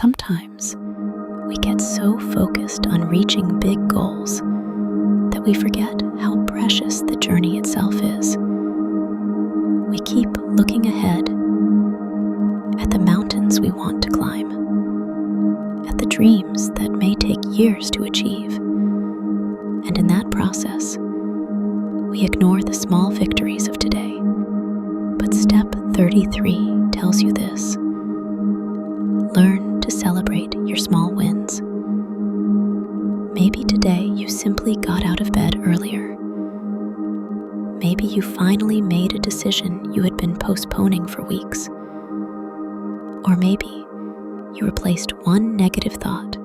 Sometimes we get so focused on reaching big goals that we forget how precious the journey itself is. We keep looking ahead at the mountains we want to climb, at the dreams that may take years to achieve, and in that process, we ignore the small victories of today. But step 33 tells you this: learn to celebrate your small wins. Maybe today you simply got out of bed earlier. Maybe you finally made a decision you had been postponing for weeks. Or maybe you replaced one negative thought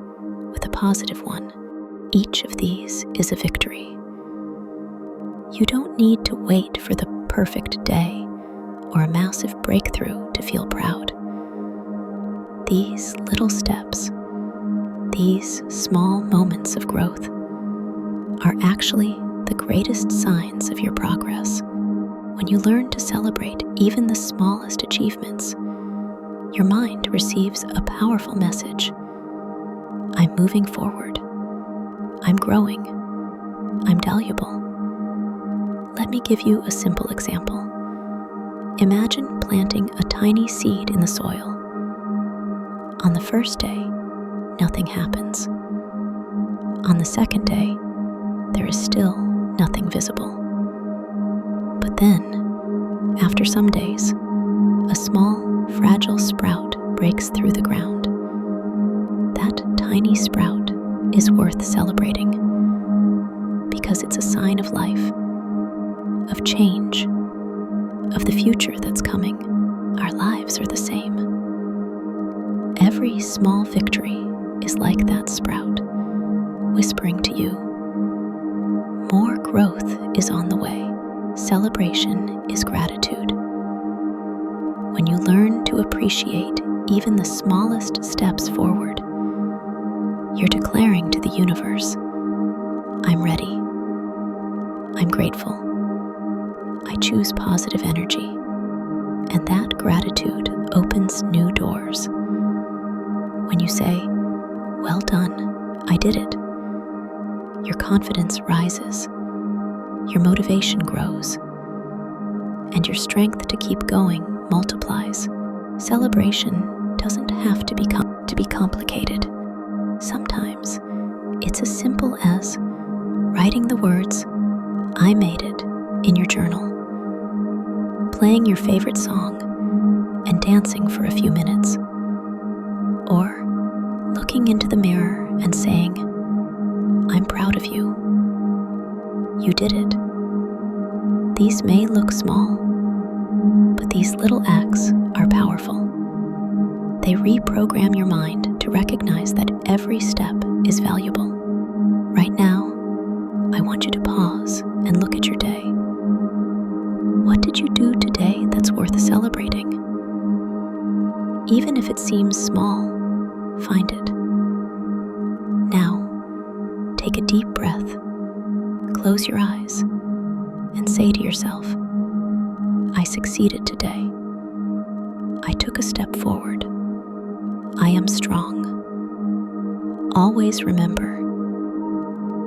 with a positive one. Each of these is a victory. You don't need to wait for the perfect day or a massive breakthrough to feel proud. These little steps, these small moments of growth, are actually the greatest signs of your progress. When you learn to celebrate even the smallest achievements, your mind receives a powerful message. I'm moving forward. I'm growing. I'm valuable. Let me give you a simple example. Imagine planting a tiny seed in the soil. On the first day, nothing happens. On the second day, there is still nothing visible. But then, after some days, a small, fragile sprout breaks through the ground. That tiny sprout is worth celebrating because it's a sign of life, of change, of the future that's coming. Our lives are the same. Every small victory is like that sprout, whispering to you, more growth is on the way. Celebration is gratitude. When you learn to appreciate even the smallest steps forward, you're declaring to the universe, I'm ready. I'm grateful. I choose positive energy. And that gratitude opens new doors. When you say, well done, I did it, your confidence rises, your motivation grows, and your strength to keep going multiplies. Celebration doesn't have to be complicated. Sometimes it's as simple as writing the words, I made it, in your journal, playing your favorite song, and dancing for a few minutes, or looking into the mirror and saying, I'm proud of you. You did it. These may look small, but these little acts are powerful. They reprogram your mind to recognize that every step is valuable. Right now, I want you to pause and look at your day. What did you do today that's worth celebrating? Even if it seems small, find it. Now, take a deep breath, close your eyes, and say to yourself, I succeeded today. I took a step forward. I am strong. Always remember,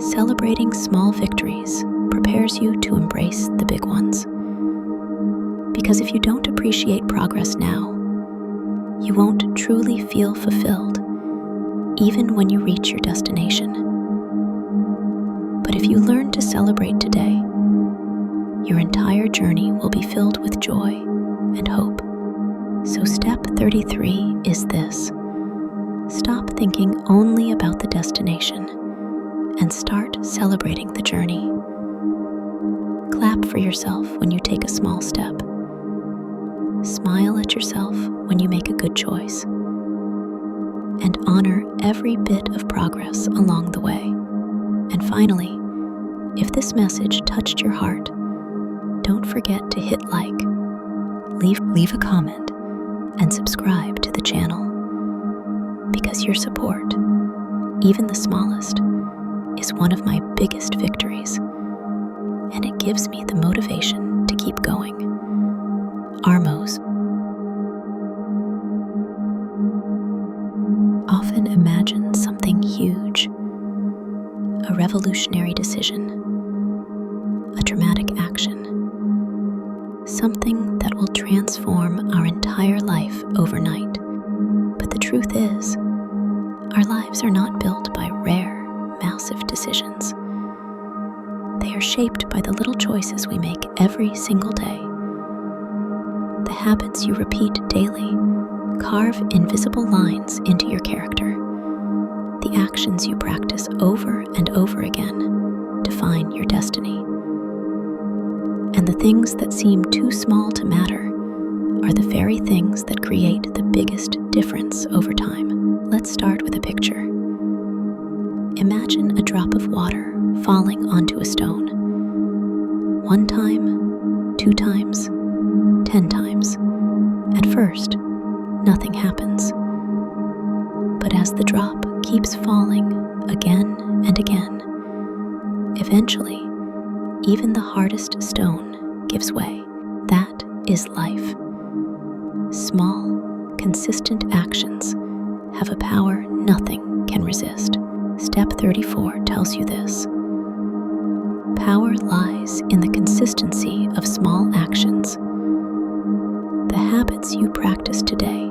celebrating small victories prepares you to embrace the big ones. Because if you don't appreciate progress now, you won't truly feel fulfilled, even when you reach your destination. But if you learn to celebrate today, your entire journey will be filled with joy and hope. So step 33 is this: stop thinking only about the destination and start celebrating the journey. Clap for yourself when you take a small step. Smile at yourself when you make a good choice. And honor every bit of progress along the way. And finally, if this message touched your heart, don't forget to hit like, leave a comment, and subscribe to the channel. Because your support, even the smallest, is one of my biggest victories, and it gives me the motivation to keep going. Armos. often imagine something huge, a revolutionary decision, a dramatic action, something that will transform our entire life overnight. But the truth is, our lives are not built by rare, massive decisions. They are shaped by the little choices we make every single day. The habits you repeat daily carve invisible lines into your character. The actions you practice over and over again define your destiny. And the things that seem too small to matter are the very things that create the biggest difference over time. Let's start with a picture. Imagine a drop of water falling onto a stone. 1 time, 2 times, 10 times. At first, nothing happens. But as the drop keeps falling again and again, eventually, even the hardest stone gives way. That is life. Small, consistent actions have a power nothing can resist. Step 34 tells you this. Power lies in the consistency of small actions. The habits you practice today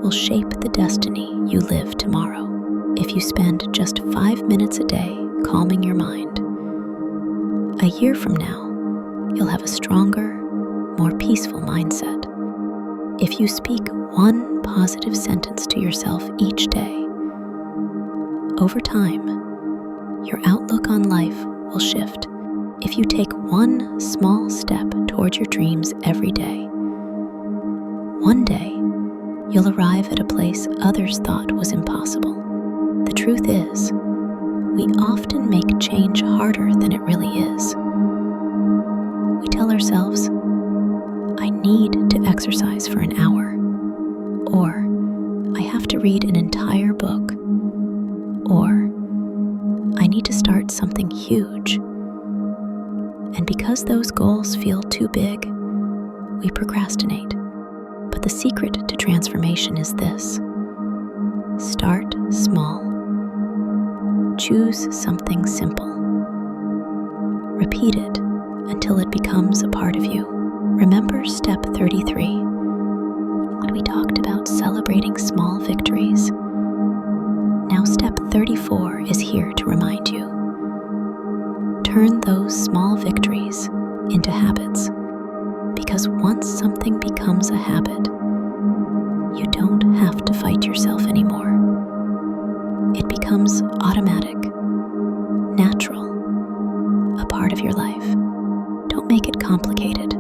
will shape the destiny you live tomorrow. If you spend just 5 minutes a day calming your mind, a year from now, you'll have a stronger, more peaceful mindset. If you speak 1 positive sentence to yourself each day, over time, your outlook on life will shift. If you take 1 small step towards your dreams every day, one day you'll arrive at a place others thought was impossible. The truth is, we often make change harder than it really is. We tell ourselves, I need to exercise for an hour, or I have to read an entire book, or I need to start something huge. And because those goals feel too big, we procrastinate. But the secret to transformation is this. Start small. Choose something simple. Repeat it until it becomes a part of you. Remember step 33, when we talked about celebrating small victories. Now step 34 is here to remind you. Turn those small victories into habits. Because once something becomes a habit, you don't have to fight yourself anymore. It becomes automatic, natural, a part of your life. Don't make it complicated.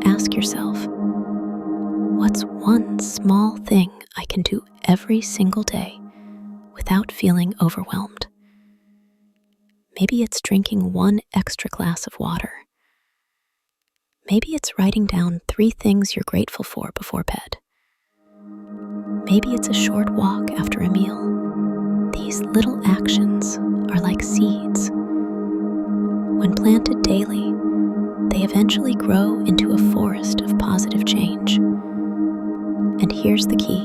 Ask yourself, what's 1 small thing I can do every single day without feeling overwhelmed? Maybe it's drinking 1 extra glass of water. Maybe it's writing down 3 things you're grateful for before bed. Maybe it's a short walk after a meal. These little actions are like seeds. When planted daily, they eventually grow into a forest of positive change. And here's the key.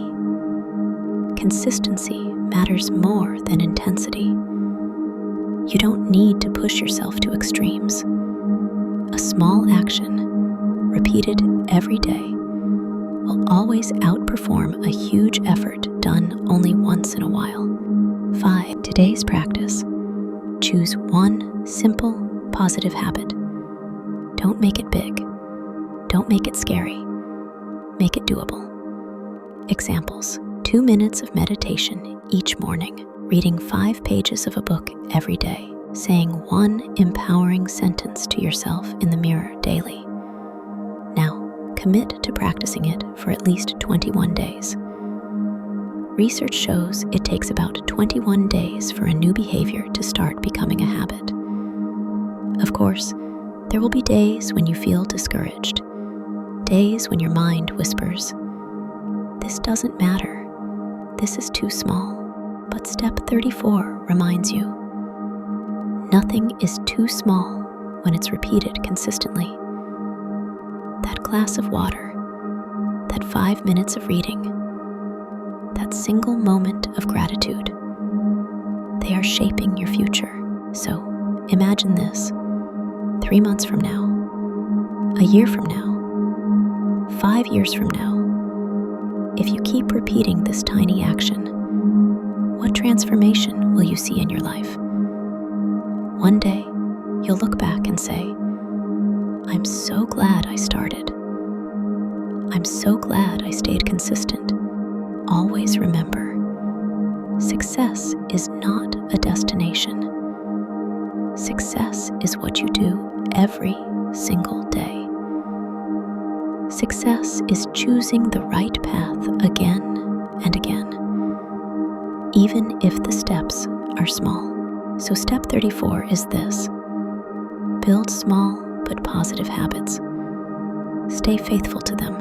Consistency matters more than intensity. You don't need to push yourself to extremes. A small action, repeated every day, will always outperform a huge effort done only once in a while. 5. Today's practice. Choose 1 simple, positive habit. Don't make it big. Don't make it scary. Make it doable. Examples. 2 minutes of meditation each morning. Reading 5 pages of a book every day. Saying 1 empowering sentence to yourself in the mirror daily. Now, commit to practicing it for at least 21 days. Research shows it takes about 21 days for a new behavior to start becoming a habit. Of course, there will be days when you feel discouraged, days when your mind whispers, "This doesn't matter, this is too small." But step 34 reminds you, nothing is too small when it's repeated consistently. That glass of water, that 5 minutes of reading, that single moment of gratitude. They are shaping your future. So imagine this: 3 months from now, a year from now, 5 years from now. If you keep repeating this tiny action, what transformation will you see in your life? One day, you'll look back and say, "I'm so glad I started. I'm so glad I stayed consistent." Always remember, success is not a destination. Success is what you do every single day. Success is choosing the right path again and again, even if the steps are small. So step 34 is this: build small but positive habits. Stay faithful to them,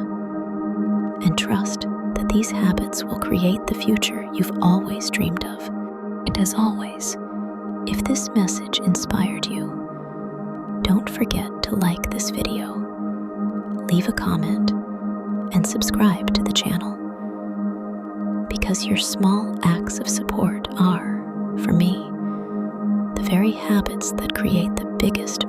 and trust that these habits will create the future you've always dreamed of. And as always, if this message inspired you, don't forget to like this video, leave a comment, and subscribe to the channel. Because your small acts of support are, for me, the very habits that create the biggest